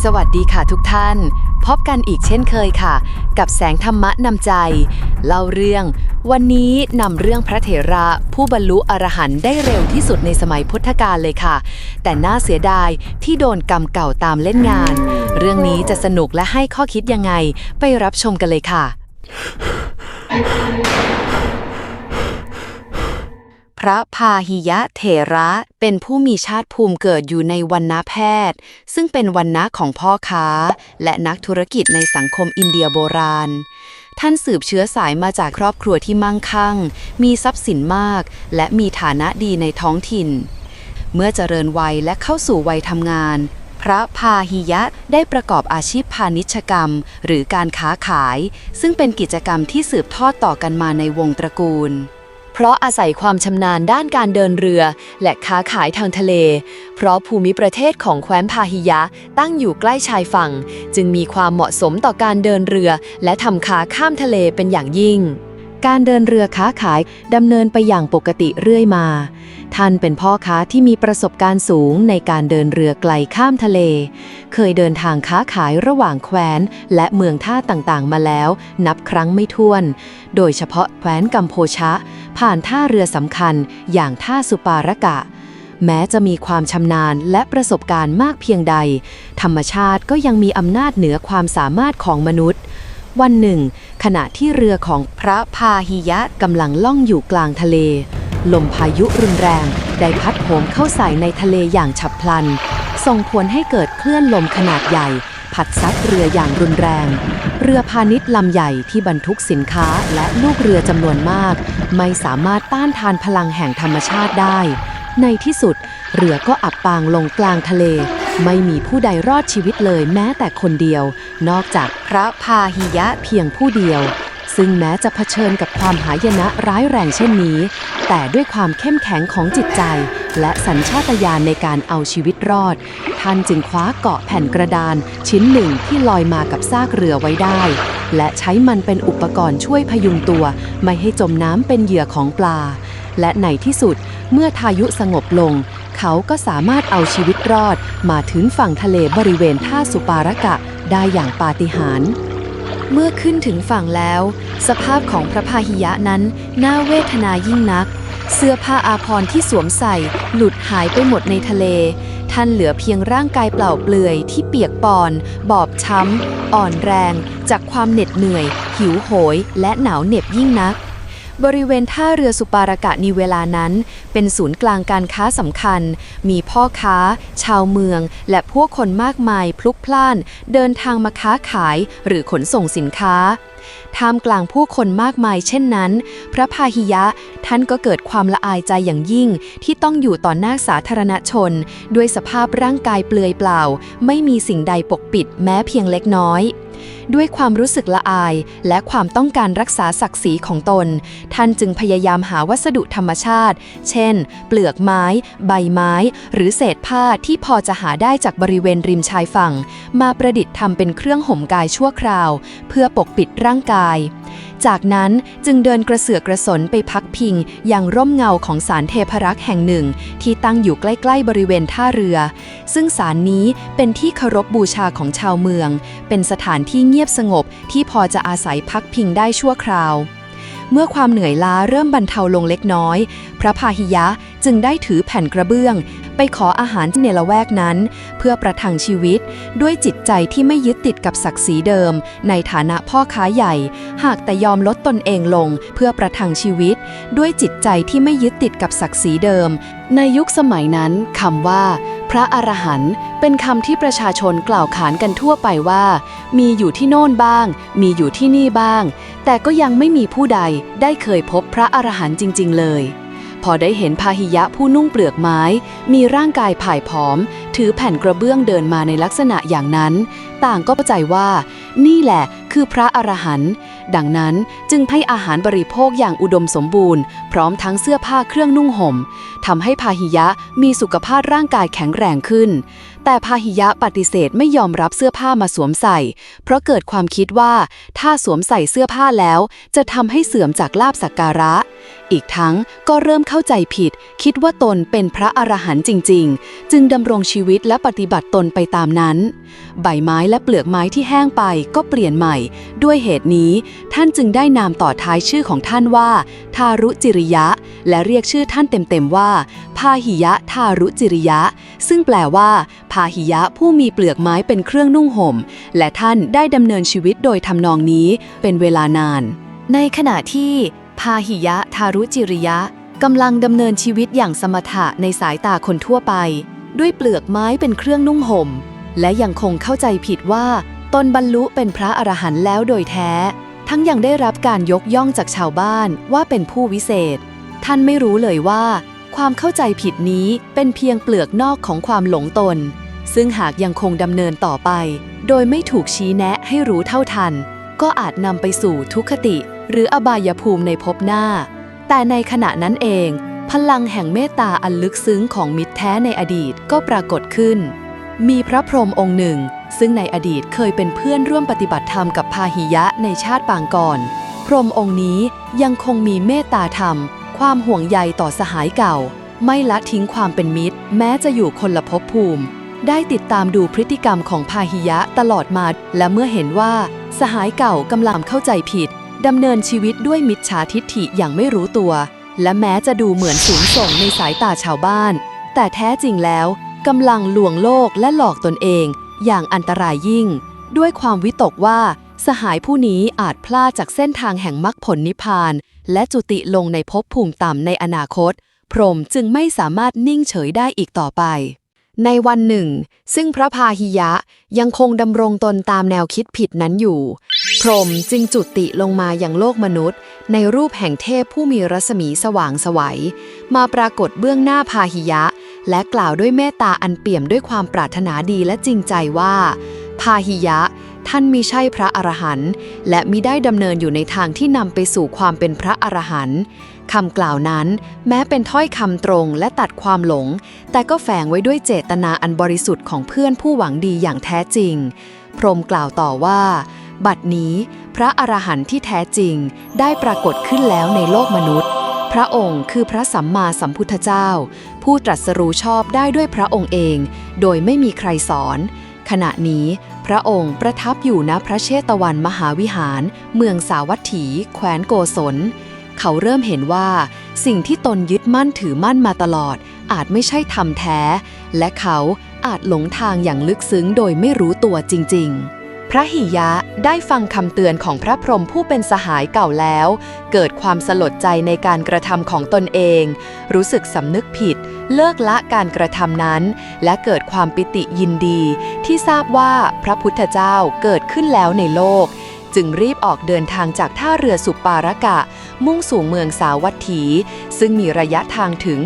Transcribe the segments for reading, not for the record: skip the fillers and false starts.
สวัสดีค่ะทุกท่านพบกันอีกเช่นเคยค่ะกับแสงธรรมะนำใจเล่าเรื่องวันนี้นำเรื่องพระเถระผู้บรรลุอรหันต์ได้เร็วที่สุดในสมัยพุทธกาลเลยค่ะแต่น่าเสียดายที่โดนกรรมเก่าตามเล่นงานเรื่องนี้จะสนุกและให้ข้อคิดยังไงไปรับชมกันเลยค่ะพระพาหิยะเถระเป็นผู้มีชาติภูมิเกิดอยู่ในวรรณแพทย์ซึ่งเป็นวรรณะของพ่อค้าและนักธุรกิจในสังคมอินเดียโบราณท่านสืบเชื้อสายมาจากครอบครัวที่มั่งคั่งมีทรัพย์สินมากและมีฐานะดีในท้องถิ่นเมื่อเจริญวัยและเข้าสู่วัยทำงานพระพาหิยะได้ประกอบอาชีพพาณิชกรรมหรือการค้าขายซึ่งเป็นกิจกรรมที่สืบทอดต่อกันมาในวงตระกูลเพราะอาศัยความชำนาญด้านการเดินเรือและค้าขายทางทะเลเพราะภูมิประเทศของแคว้นพาหิยะตั้งอยู่ใกล้ชายฝั่งจึงมีความเหมาะสมต่อการเดินเรือและทำค้าข้ามทะเลเป็นอย่างยิ่งการเดินเรือค้าขายดำเนินไปอย่างปกติเรื่อยมาท่านเป็นพ่อค้าที่มีประสบการณ์สูงในการเดินเรือไกลข้ามทะเลเคยเดินทางค้าขายระหว่างแคว้นและเมืองท่าต่างๆมาแล้วนับครั้งไม่ถ้วนโดยเฉพาะแคว้นกัมโพชะผ่านท่าเรือสำคัญอย่างท่าสุปาระกะแม้จะมีความชำนาญและประสบการณ์มากเพียงใดธรรมชาติก็ยังมีอำนาจเหนือความสามารถของมนุษย์วันหนึ่งขณะที่เรือของพระพาหิยะกำลังล่องอยู่กลางทะเลลมพายุรุนแรงได้พัดโหมเข้าใส่ในทะเลอย่างฉับพลันส่งผลให้เกิดคลื่นลมขนาดใหญ่พัดซัดเรืออย่างรุนแรงเรือพาณิชย์ลำใหญ่ที่บรรทุกสินค้าและลูกเรือจำนวนมากไม่สามารถต้านทานพลังแห่งธรรมชาติได้ในที่สุดเรือก็อับปางลงกลางทะเลไม่มีผู้ใดรอดชีวิตเลยแม้แต่คนเดียวนอกจากพระพาหิยะเพียงผู้เดียวซึ่งแม้จะเผชิญกับความหายนะร้ายแรงเช่นนี้แต่ด้วยความเข้มแข็งของจิตใจและสัญชาตญาณในการเอาชีวิตรอดท่านจึงคว้าเกาะแผ่นกระดานชิ้นหนึ่งที่ลอยมากับซากเรือไว้ได้และใช้มันเป็นอุปกรณ์ช่วยพยุงตัวไม่ให้จมน้ำเป็นเหยื่อของปลาและในที่สุดเมื่อพายุสงบลงเขาก็สามารถเอาชีวิตรอดมาถึงฝั่งทะเลบริเวณท่าสุปาระกะได้อย่างปาฏิหาริย์เมื่อขึ้นถึงฝั่งแล้วสภาพของพระพาหิยะนั้นน่าเวทนายิ่งนักเสื้อผ้าอาภรณ์ที่สวมใส่หลุดหายไปหมดในทะเลท่านเหลือเพียงร่างกายเปล่าเปลือยที่เปียกปอนบอบช้ำอ่อนแรงจากความเหน็ดเหนื่อยหิวโหยและหนาวเหน็บยิ่งนักบริเวณท่าเรือสุปาระกะในเวลานั้นเป็นศูนย์กลางการค้าสำคัญมีพ่อค้าชาวเมืองและพวกคนมากมายพลุกพล่านเดินทางมาค้าขายหรือขนส่งสินค้าท่ามกลางผู้คนมากมายเช่นนั้นพระพาหิยะท่านก็เกิดความละอายใจอย่างยิ่งที่ต้องอยู่ต่อหน้าสาธารณชนด้วยสภาพร่างกายเปลือยเปล่าไม่มีสิ่งใดปกปิดแม้เพียงเล็กน้อยด้วยความรู้สึกละอายและความต้องการรักษาศักดิ์ศรีของตนท่านจึงพยายามหาวัสดุธรรมชาติเช่นเปลือกไม้ใบไม้หรือเศษผ้าที่พอจะหาได้จากบริเวณริมชายฝั่งมาประดิษฐ์ทำเป็นเครื่องห่มกายชั่วคราวเพื่อปกปิดร่างกายจากนั้นจึงเดินกระเสือกกระสนไปพักพิงยังร่มเงาของศาลเทพรักษ์แห่งหนึ่งที่ตั้งอยู่ใกล้ๆบริเวณท่าเรือซึ่งศาลนี้เป็นที่เคารพบูชาของชาวเมืองเป็นสถานที่เงียบสงบที่พอจะอาศัยพักพิงได้ชั่วคราวเมื่อความเหนื่อยล้าเริ่มบรรเทาลงเล็กน้อยพระพาหิยะจึงได้ถือแผ่นกระเบื้องไปขออาหารในละแวกนั้นเพื่อประทังชีวิตด้วยจิตใจที่ไม่ยึดติดกับศักดิ์ศรีเดิมในฐานะพ่อค้าใหญ่หากแต่ยอมลดตนเองลงเพื่อประทังชีวิตด้วยจิตใจที่ไม่ยึดติดกับศักดิ์ศรีเดิมในยุคสมัยนั้นคำว่าพระอรหันต์เป็นคำที่ประชาชนกล่าวขานกันทั่วไปว่ามีอยู่ที่โน่นบ้างมีอยู่ที่นี่บ้างแต่ก็ยังไม่มีผู้ใดได้เคยพบพระอรหันต์จริงๆเลยพอได้เห็นพาหิยะผู้นุ่งเปลือกไม้มีร่างกายผ่ายผอมถือแผ่นกระเบื้องเดินมาในลักษณะอย่างนั้นต่างก็เข้าใจว่านี่แหละคือพระอรหันต์ดังนั้นจึงให้อาหารบริโภคอย่างอุดมสมบูรณ์พร้อมทั้งเสื้อผ้าเครื่องนุ่งห่มทำให้พาหิยะมีสุขภาพร่างกายแข็งแรงขึ้น แต่พาหิยะปฏิเสธไม่ยอมรับเสื้อผ้ามาสวมใส่เพราะเกิดความคิดว่าถ้าสวมใส่เสื้อผ้าแล้วจะทำให้เสื่อมจากลาภสักการะอีกทั้งก็เริ่มเข้าใจผิดคิดว่าตนเป็นพระอรหันต์จริงๆจึงดำรงชีวิตและปฏิบัติตนไปตามนั้นใบไม้และเปลือกไม้ที่แห้งไปก็เปลี่ยนใหม่ด้วยเหตุนี้ท่านจึงได้นามต่อท้ายชื่อของท่านว่าทารุจิริยะและเรียกชื่อท่านเต็มๆว่าพาหิยะทารุจิริยะซึ่งแปลว่าพาหิยะผู้มีเปลือกไม้เป็นเครื่องนุ่งห่มและท่านได้ดำเนินชีวิตโดยทำนองนี้เป็นเวลานานในขณะที่พาหิยะทารุจิริยะกำลังดำเนินชีวิตอย่างสมถะในสายตาคนทั่วไปด้วยเปลือกไม้เป็นเครื่องนุ่งห่มและยังคงเข้าใจผิดว่าตนบรรลุเป็นพระอรหันต์แล้วโดยแท้ทั้งยังได้รับการยกย่องจากชาวบ้านว่าเป็นผู้วิเศษท่านไม่รู้เลยว่าความเข้าใจผิดนี้เป็นเพียงเปลือกนอกของความหลงตนซึ่งหากยังคงดำเนินต่อไปโดยไม่ถูกชี้แนะให้รู้เท่าทันก็อาจนำไปสู่ทุกขติหรืออบายภูมิในภพหน้าแต่ในขณะนั้นเองพลังแห่งเมตตาอันลึกซึ้งของมิตรแท้ในอดีตก็ปรากฏขึ้นมีพระพรหมองค์หนึ่งซึ่งในอดีตเคยเป็นเพื่อนร่วมปฏิบัติธรรมกับพาหิยะในชาติปางก่อนพรหมองค์นี้ยังคงมีเมตตาธรรมความห่วงใยต่อสหายเก่าไม่ละทิ้งความเป็นมิตรแม้จะอยู่คนละภพภูมิได้ติดตามดูพฤติกรรมของพาหิยะตลอดมาและเมื่อเห็นว่าสหายเก่ากำลังเข้าใจผิดดำเนินชีวิตด้วยมิจฉาทิฏฐิอย่างไม่รู้ตัวและแม้จะดูเหมือนสูงส่งในสายตาชาวบ้านแต่แท้จริงแล้วกำลังลวงโลกและหลอกตนเองอย่างอันตรายยิ่งด้วยความวิตกว่าสหายผู้นี้อาจพลาดจากเส้นทางแห่งมรรคผลนิพพานและจุติลงในภพภูมิต่ำในอนาคตพรหมจึงไม่สามารถนิ่งเฉยได้อีกต่อไปในวันหนึ่งซึ่งพระพาหิยะยังคงดำรงตนตามแนวคิดผิดนั้นอยู่พรหมจึงจุติลงมายังโลกมนุษย์ในรูปแห่งเทพผู้มีรัศมีสว่างไสวมาปรากฏเบื้องหน้าพาหิยะและกล่าวด้วยเมตตาอันเปี่ยมด้วยความปรารถนาดีและจริงใจว่าพาหิยะท่านมิใช่พระอรหันต์และมิได้ดำเนินอยู่ในทางที่นำไปสู่ความเป็นพระอรหันต์คำกล่าวนั้นแม้เป็นถ้อยคำตรงและตัดความหลงแต่ก็แฝงไว้ด้วยเจตนาอันบริสุทธิ์ของเพื่อนผู้หวังดีอย่างแท้จริงพรหมกล่าวต่อว่าบัดนี้พระอรหันต์ที่แท้จริงได้ปรากฏขึ้นแล้วในโลกมนุษย์พระองค์คือพระสัมมาสัมพุทธเจ้าผู้ตรัสรู้ชอบได้ด้วยพระองค์เองโดยไม่มีใครสอนขณะนี้พระองค์ประทับอยู่ณพระเชตวันมหาวิหารเมืองสาวัตถีแคว้นโกศลเขาเริ่มเห็นว่าสิ่งที่ตนยึดมั่นถือมั่นมาตลอดอาจไม่ใช่ธรรมแท้และเขาอาจหลงทางอย่างลึกซึ้งโดยไม่รู้ตัวจริงๆพระหิยะได้ฟังคำเตือนของพระพรหมผู้เป็นสหายเก่าแล้วเกิดความสลดใจในการกระทำของตนเองรู้สึกสำนึกผิดเลิกละการกระทำนั้นและเกิดความปิติยินดีที่ทราบว่าพระพุทธเจ้าเกิดขึ้นแล้วในโลกจึงรีบออกเดินทางจากท่าเรือสุปารกะมุ่งสู่เมืองสาวัตถีซึ่งมีระยะทางถึง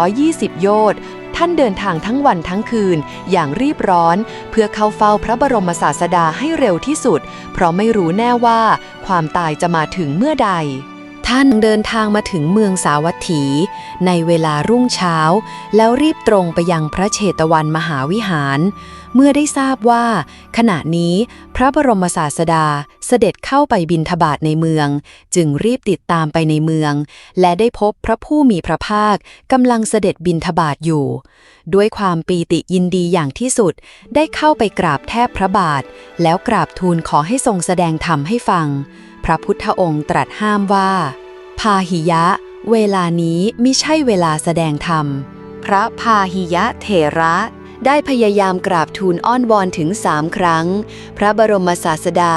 120โยชน์ท่านเดินทางทั้งวันทั้งคืนอย่างรีบร้อนเพื่อเข้าเฝ้าพระบรมศาสดาให้เร็วที่สุดเพราะไม่รู้แน่ว่าความตายจะมาถึงเมื่อใดท่านเดินทางมาถึงเมืองสาวัตถีในเวลารุ่งเช้าแล้วรีบตรงไปยังพระเชตวันมหาวิหารเมื่อได้ทราบว่าขณะนี้พระบรมศาสดาเสด็จเข้าไปบิณฑบาตในเมืองจึงรีบติดตามไปในเมืองและได้พบพระผู้มีพระภาคกำลังเสด็จบิณฑบาตอยู่ด้วยความปีติยินดีอย่างที่สุดได้เข้าไปกราบแทบพระบาทแล้วกราบทูลขอให้ทรงแสดงธรรมให้ฟังพระพุทธองค์ตรัสห้ามว่าพาหิยะเวลานี้มิใช่เวลาแสดงธรรมพระพาหิยะเถระได้พยายามกราบทูลอ้อนวอนถึง3 ครั้งพระบรมศาสดา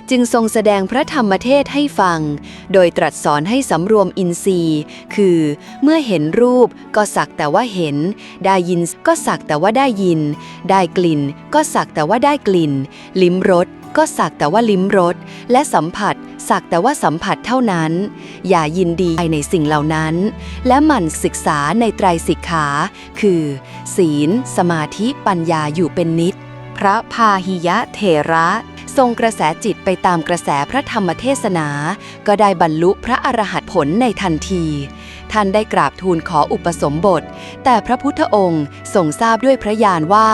จึงทรงแสดงพระธรรมเทศน์ให้ฟังโดยตรัสสอนให้สำรวมอินทรีย์คือเมื่อเห็นรูปก็สักแต่ว่าเห็นได้ยินก็สักแต่ว่าได้ยินได้กลิ่นก็สักแต่ว่าได้กลิ่นลิ้มรสก็สักแต่ว่าลิ้มรสและสัมผัสสักแต่ว่าสัมผัสเท่านั้นอย่ายินดีในสิ่งเหล่านั้นและหมั่นศึกษาในไตรสิกขาคือศีลสมาธิปัญญาอยู่เป็นนิจพระพาหิยะเถระทรงกระแสจิตไปตามกระแสพระธรรมเทศนาก็ได้บรรลุพระอรหัตผลในทันที ท่านได้กราบทูลขออุปสมบทแต่พระพุทธองค์ทรงทราบด้วยพระญาณว่า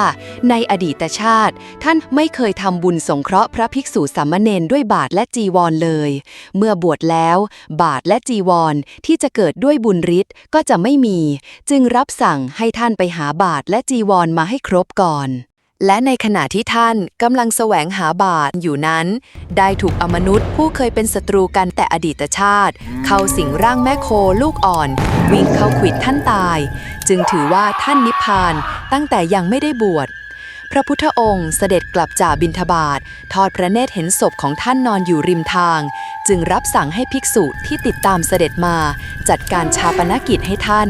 ในอดีตชาติท่านไม่เคยทำบุญสงเคราะห์พระภิกษุสามเณรด้วยบาตรและจีวรเลยเมื่อบวชแล้วบาตรและจีวรที่จะเกิดด้วยบุญฤทธิ์ก็จะไม่มีจึงรับสั่งให้ท่านไปหาบาตรและจีวรมาให้ครบก่อนและในขณะที่ท่านกำลังแสวงหาบาตรอยู่นั้นได้ถูกอมนุษย์ผู้เคยเป็นศัตรูกันแต่อดีตชาติเข้าสิงร่างแม่โคลูกอ่อนวิ่งเข้าขวิดท่านตายจึงถือว่าท่านนิพพานตั้งแต่ยังไม่ได้บวชพระพุทธองค์เสด็จกลับจากบิณฑบาตทอดพระเนตรเห็นศพของท่านนอนอยู่ริมทางจึงรับสั่งให้ภิกษุที่ติดตามเสด็จมาจัดการฌาปนกิจให้ท่าน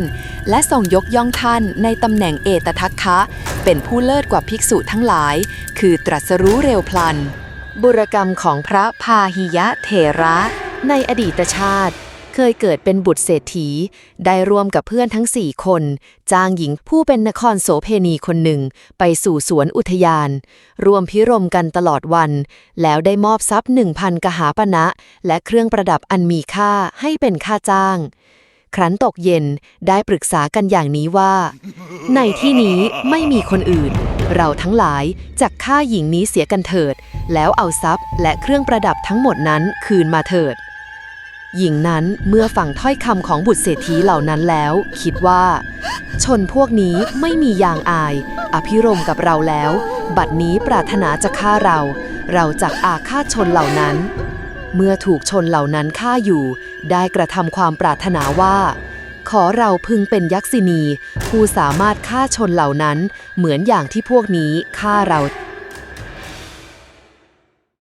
และทรงยกย่องท่านในตำแหน่งเอตทัคคะเป็นผู้เลิศกว่าภิกษุทั้งหลายคือตรัสรู้เร็วพลันบุรกรรมของพระพาหิยะเถระในอดีตชาติเคยเกิดเป็นบุตรเศรษฐีได้ร่วมกับเพื่อนทั้ง4 คนจ้างหญิงผู้เป็นนครโสเพณีคนหนึ่งไปสู่สวนอุทยานรวมพิรมกันตลอดวันแล้วได้มอบทรัพย์ 1,000 กหาปณะและเครื่องประดับอันมีค่าให้เป็นค่าจ้างครั้นตกเย็นได้ปรึกษากันอย่างนี้ว่าในที่นี้ไม่มีคนอื่นเราทั้งหลายจักฆ่าหญิงนี้เสียกันเถิดแล้วเอาทรัพย์และเครื่องประดับทั้งหมดนั้นคืนมาเถิดหญิงนั้นเมื่อฟังถ้อยคำของบุตรเศรษฐีเหล่านั้นแล้วคิดว่าชนพวกนี้ไม่มียางอายอภิรมย์กับเราแล้วบัดนี้ปรารถนาจะฆ่าเราจักอาฆาตชนเหล่านั้นเมื่อถูกชนเหล่านั้นฆ่าอยู่ได้กระทำความปรารถนาว่าขอเราพึงเป็นยักษิณีผู้สามารถฆ่าชนเหล่านั้นเหมือนอย่างที่พวกนี้ฆ่าเรา